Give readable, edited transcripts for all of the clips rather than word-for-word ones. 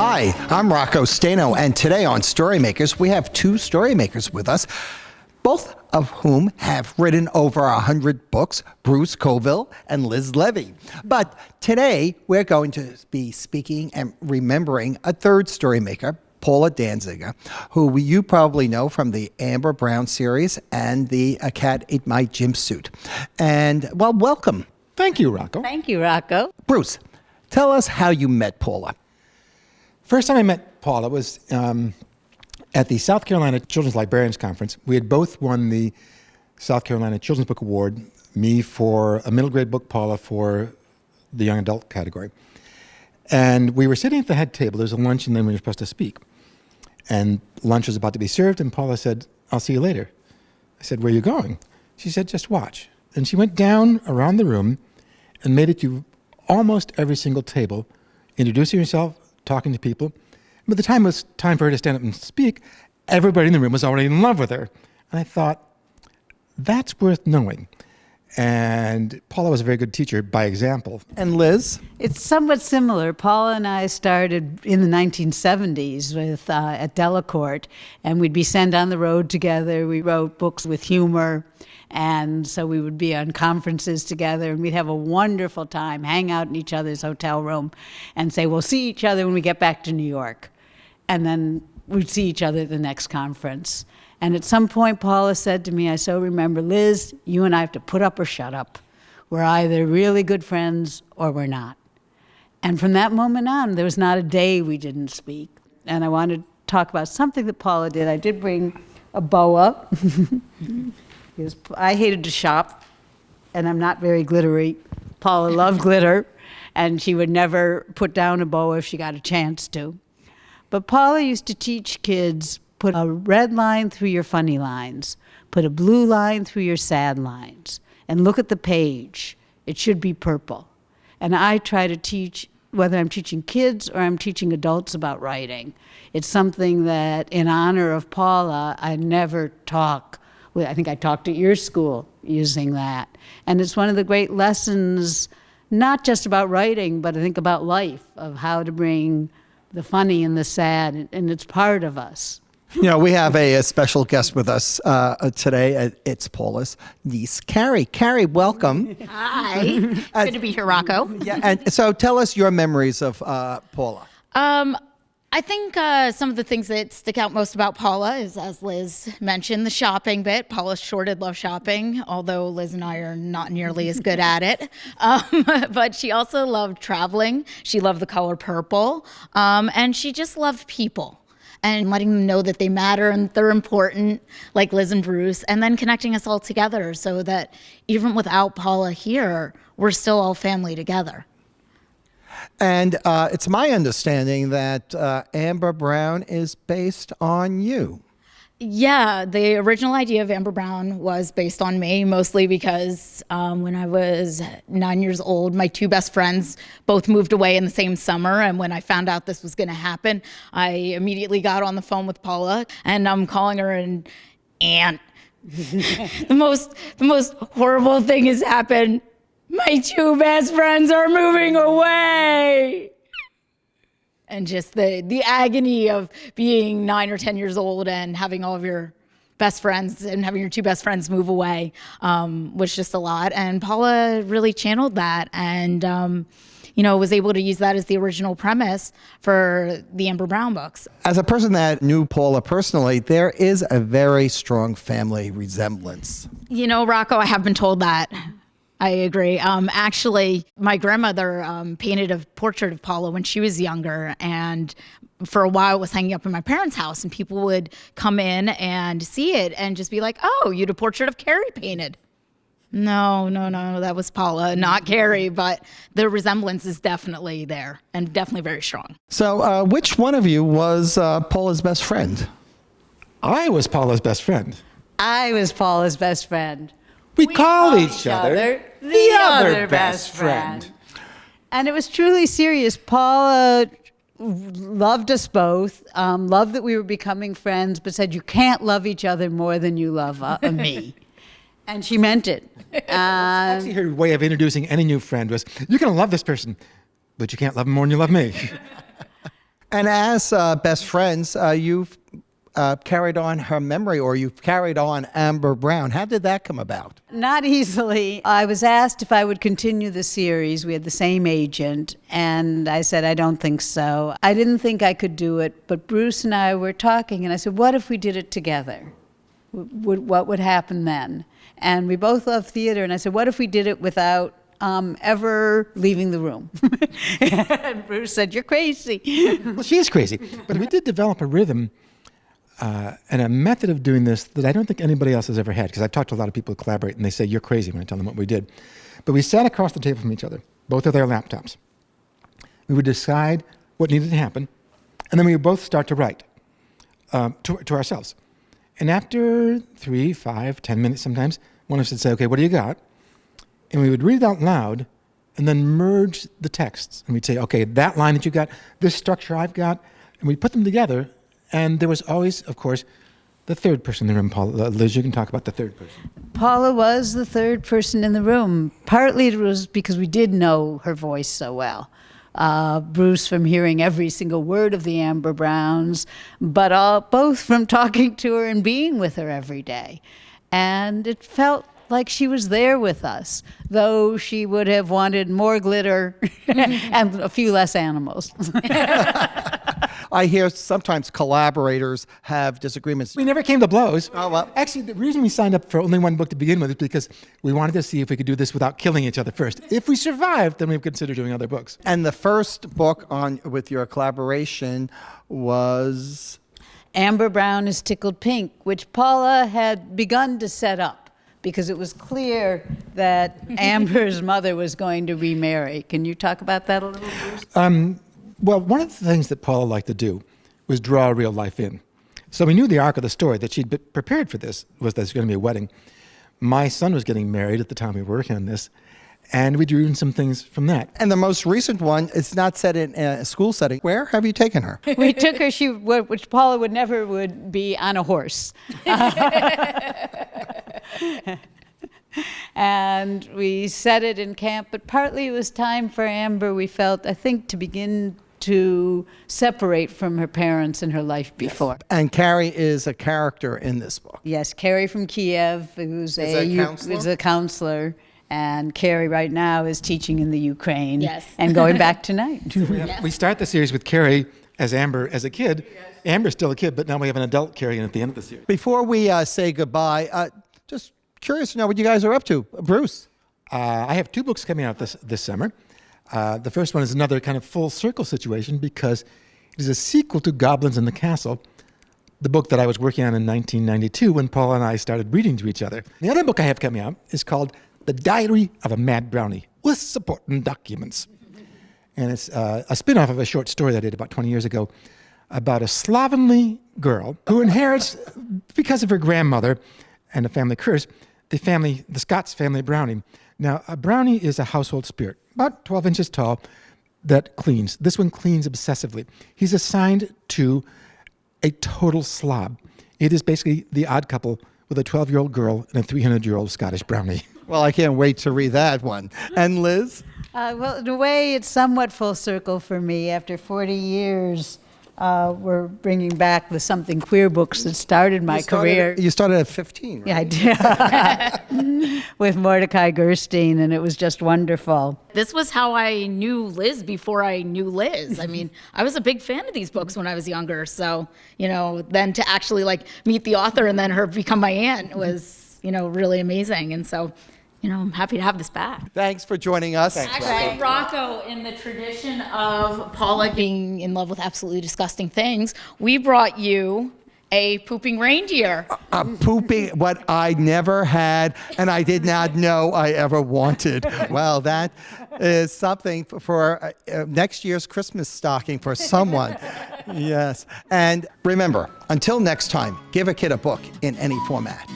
Hi, I'm Rocco Staino, and today on StoryMakers, we have two StoryMakers with us, both of whom have written over 100 books, Bruce Coville and Liz Levy. But today, we're going to be speaking and remembering a third StoryMaker, Paula Danziger, who you probably know from the Amber Brown series and the A Cat Ate My Jumpsuit. And, well, welcome. Thank you, Rocco. Thank you, Rocco. Bruce, tell us how you met Paula. First time I met Paula was at the South Carolina Children's Librarians Conference. We had both won the South Carolina Children's Book Award, me for a middle grade book, Paula for the young adult category. And we were sitting at the head table. There was a lunch, and then we were supposed to speak. And lunch was about to be served, and Paula said, "I'll see you later." I said, "Where are you going?" She said, "Just watch." And she went down around the room and made it to almost every single table, introducing herself, talking to people. But the time was time for her to stand up and speak. Everybody in the room was already in love with her. And I thought, that's worth knowing. And Paula was a very good teacher by example. And Liz? It's somewhat similar. Paula and I started in the 1970s with at Delacorte, and we'd be sent on the road together. We wrote books with humor, and so we would be on conferences together, and we'd have a wonderful time, hang out in each other's hotel room, and say, we'll see each other when we get back to New York. And then we'd see each other at the next conference. And at some point, Paula said to me, I so remember, "Liz, you and I have to put up or shut up. We're either really good friends or we're not." And from that moment on, there was not a day we didn't speak. And I wanted to talk about something that Paula did. I did bring a boa. Because I hated to shop, and I'm not very glittery. Paula loved glitter, and she would never put down a boa if she got a chance to. But Paula used to teach kids, put a red line through your funny lines, put a blue line through your sad lines, and look at the page. It should be purple. And I try to teach, whether I'm teaching kids or I'm teaching adults about writing. It's something that, in honor of Paula, I never talk. I think I talked at your school using that. And it's one of the great lessons, not just about writing, but I think about life, of how to bring the funny and the sad, and it's part of us. You know, we have a special guest with us today. It's Paula's niece, Carrie. Carrie, welcome. Hi. Good to be here, Rocco. Yeah, and so tell us your memories of Paula. I think some of the things that stick out most about Paula is, as Liz mentioned, the shopping bit. Paula sure did love shopping, although Liz and I are not nearly as good at it. But she also loved traveling. She loved the color purple. And she just loved people and letting them know that they matter and they're important, like Liz and Bruce, and then connecting us all together so that even without Paula here, we're still all family together. And it's my understanding that Amber Brown is based on you. Yeah, the original idea of Amber Brown was based on me, mostly because when I was 9 years old, my two best friends both moved away in the same summer. And when I found out this was going to happen, I immediately got on the phone with Paula, and I'm calling her an aunt. The most horrible thing has happened. My two best friends are moving away. And just the agony of being 9 or 10 years old and having all of your best friends and having your two best friends move away was just a lot. And Paula really channeled that and, was able to use that as the original premise for the Amber Brown books. As a person that knew Paula personally, there is a very strong family resemblance. Rocco, I have been told that. I agree. Actually, my grandmother painted a portrait of Paula when she was younger, and for a while it was hanging up in my parents' house, and people would come in and see it and just be like, "Oh, you had a portrait of Carrie painted." No, that was Paula, not Carrie, but the resemblance is definitely there and definitely very strong. So which one of you was Paula's best friend? I was Paula's best friend. I was Paula's best friend. We call each other the other best friend. And it was truly serious. Paula loved us both, loved that we were becoming friends, but said, you can't love each other more than you love me. And she meant it. Actually, her way of introducing any new friend was, you're going to love this person, but you can't love them more than you love me. And as best friends, you've carried on her memory, or you've carried on Amber Brown. How did that come about? Not easily. I was asked if I would continue the series. We had the same agent, and I said, I don't think so. I didn't think I could do it, but Bruce and I were talking, and I said, what if we did it together? What would happen then? And we both love theater, and I said, what if we did it without ever leaving the room? And Bruce said, you're crazy. Well, she is crazy. But we did develop a rhythm and a method of doing this that I don't think anybody else has ever had, because I've talked to a lot of people who collaborate, and they say, you're crazy when I tell them what we did. But we sat across the table from each other, both with their laptops. We would decide what needed to happen, and then we would both start to write to ourselves. And after 3, 5, 10 minutes sometimes, one of us would say, okay, what do you got? And we would read it out loud and then merge the texts. And we'd say, okay, that line that you got, this structure I've got, and we'd put them together. And there was always, of course, the third person in the room. Paula, Liz, you can talk about the third person. Paula was the third person in the room. Partly it was because we did know her voice so well. Bruce from hearing every single word of the Amber Browns, but both from talking to her and being with her every day. And it felt like she was there with us, though she would have wanted more glitter and a few less animals. I hear sometimes collaborators have disagreements. We never came to blows. Oh, well. Actually, the reason we signed up for only one book to begin with is because we wanted to see if we could do this without killing each other first. If we survived, then we'd consider doing other books. And the first book with your collaboration was... Amber Brown is Tickled Pink, which Paula had begun to set up because it was clear that Amber's mother was going to remarry. Can you talk about that a little, Bruce? Well, one of the things that Paula liked to do was draw real life in. So we knew the arc of the story, that she'd been prepared for this, was there's going to be a wedding. My son was getting married at the time we were working on this, and we drew in some things from that. And the most recent one, it's not set in a school setting. Where have you taken her? We took her, which Paula would be on a horse. And we set it in camp, but partly it was time for Amber, we felt, I think, to begin to separate from her parents and her life before. And Carrie is a character in this book. Yes, Carrie from Kiev, who's Is a counselor. And Carrie right now is teaching in the Ukraine. Yes. And going back tonight. Yes. We start the series with Carrie as Amber as a kid. Yes. Amber's still a kid, but now we have an adult Carrie at the end of the series. Before we say goodbye, just curious to know what you guys are up to. Bruce. I have 2 books coming out this summer. The first one is another kind of full circle situation because it is a sequel to Goblins in the Castle, the book that I was working on in 1992 when Paula and I started reading to each other. The other book I have coming out is called The Diary of a Mad Brownie, with supporting documents. And it's a spin-off of a short story that I did about 20 years ago about a slovenly girl who inherits, because of her grandmother and a family curse, the Scots family brownie. Now, a brownie is a household spirit, about 12 inches tall, that cleans. This one cleans obsessively. He's assigned to a total slob. It is basically the odd couple with a 12-year-old girl and a 300-year-old Scottish brownie. Well, I can't wait to read that one. And Liz? Well, in a way, it's somewhat full circle for me. After 40 years, we're bringing back the Something Queer books that started my career. You started at 15, right? Yeah, I did. With Mordecai Gerstein, and it was just wonderful. This was how I knew Liz before I knew Liz. I mean, I was a big fan of these books when I was younger. So, then to actually meet the author and then her become my aunt was, really amazing. And so, I'm happy to have this back. Thanks for joining us. Actually, Rocco, in the tradition of Paula being in love with absolutely disgusting things, we brought you a pooping reindeer. Pooping, what I never had and I did not know I ever wanted. Well, that is something for next year's Christmas stocking for someone. Yes. And remember, until next time, give a kid a book in any format.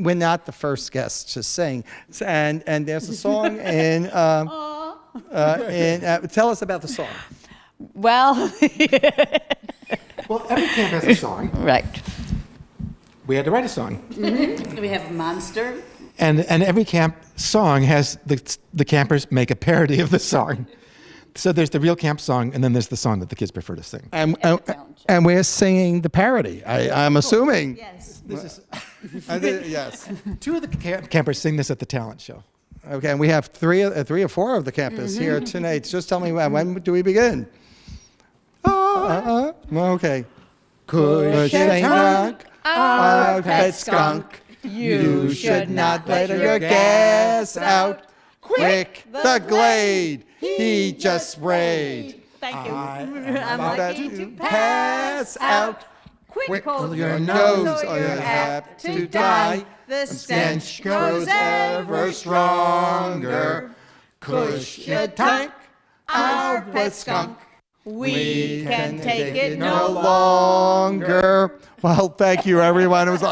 we're not the first guests to sing. And there's a song tell us about the song. Well, Well, every camp has a song. right. We had to write a song. We have Monster. And every camp song has the campers make a parody of the song. So there's the real camp song, and then there's the song that the kids prefer to sing. And we're singing the parody, I'm assuming. Yes. Yes. 2 of the campers sing this at the talent show. Okay, and we have three or four of the campus here tonight. Just tell me when do we begin? Okay. Push and knock, our pet skunk. You should not let your gas out. Quick, the glade he just sprayed. Thank you. I'm about to pass out. Quick, Hold your nose or you're apt to die. The Stench grows ever stronger. Push your tank, our pet skunk. We can take it no longer. Well, thank you, everyone. It was